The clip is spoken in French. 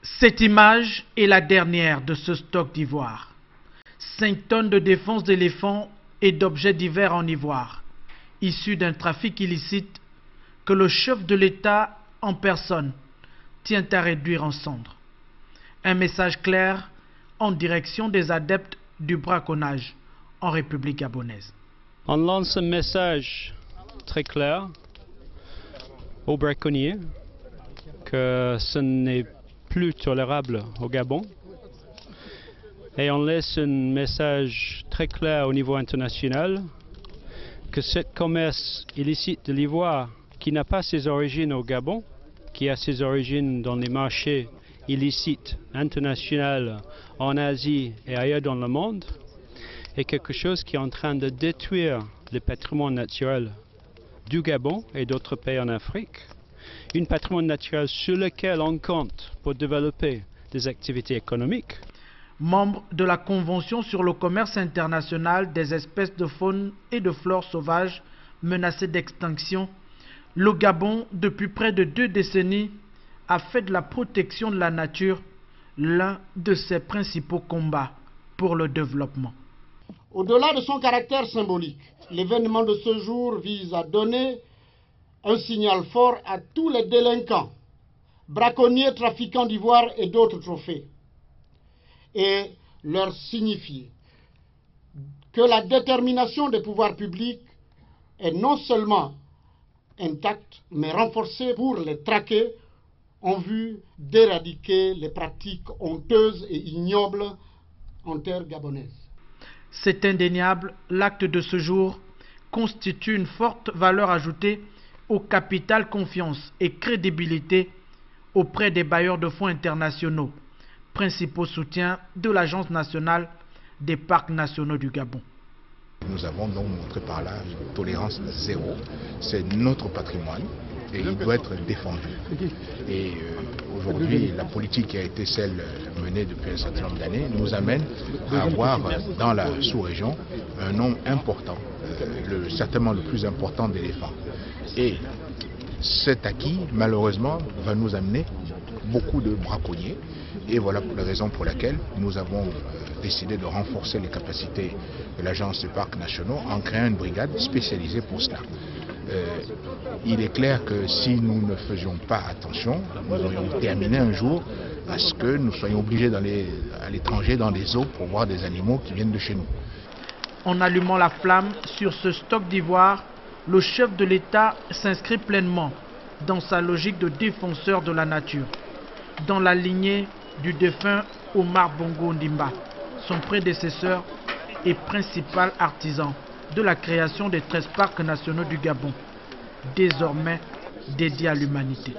Cette image est la dernière de ce stock d'ivoire. 5 tonnes de défense d'éléphants et d'objets divers en ivoire, issus d'un trafic illicite que le chef de l'État en personne tient à réduire en cendres. Un message clair en direction des adeptes du braconnage en République gabonaise. On lance un message très clair aux braconniers que ce n'est plus tolérable au Gabon. Et on laisse un message très clair au niveau international que ce commerce illicite de l'ivoire, qui n'a pas ses origines au Gabon, qui a ses origines dans les marchés illicites internationaux en Asie et ailleurs dans le monde, est quelque chose qui est en train de détruire le patrimoine naturel du Gabon et d'autres pays en Afrique. Un patrimoine naturel sur lequel on compte pour développer des activités économiques. Membre de la Convention sur le commerce international des espèces de faune et de flore sauvages menacées d'extinction, le Gabon, depuis près de 2 décennies, a fait de la protection de la nature l'un de ses principaux combats pour le développement. Au-delà de son caractère symbolique, l'événement de ce jour vise à donner un signal fort à tous les délinquants, braconniers, trafiquants d'ivoire et d'autres trophées, et leur signifier que la détermination des pouvoirs publics est non seulement intacte, mais renforcée pour les traquer en vue d'éradiquer les pratiques honteuses et ignobles en terre gabonaise. C'est indéniable, l'acte de ce jour constitue une forte valeur ajoutée au capital confiance et crédibilité auprès des bailleurs de fonds internationaux, principaux soutiens de l'Agence nationale des parcs nationaux du Gabon. Nous avons donc montré par là une tolérance zéro. C'est notre patrimoine et il doit être défendu. Et aujourd'hui, la politique qui a été celle menée depuis un certain nombre d'années nous amène à avoir dans la sous-région un nombre important, certainement le plus important d'éléphants. Et cet acquis, malheureusement, va nous amener beaucoup de braconniers. Et voilà la raison pour laquelle nous avons décidé de renforcer les capacités de l'Agence des parcs nationaux en créant une brigade spécialisée pour cela. Il est clair que si nous ne faisions pas attention, nous aurions terminé un jour à ce que nous soyons obligés d'aller à l'étranger dans les eaux pour voir des animaux qui viennent de chez nous. En allumant la flamme sur ce stock d'ivoire, le chef de l'État s'inscrit pleinement dans sa logique de défenseur de la nature, dans la lignée du défunt Omar Bongo Ondimba, son prédécesseur et principal artisan de la création des 13 parcs nationaux du Gabon, désormais dédiés à l'humanité.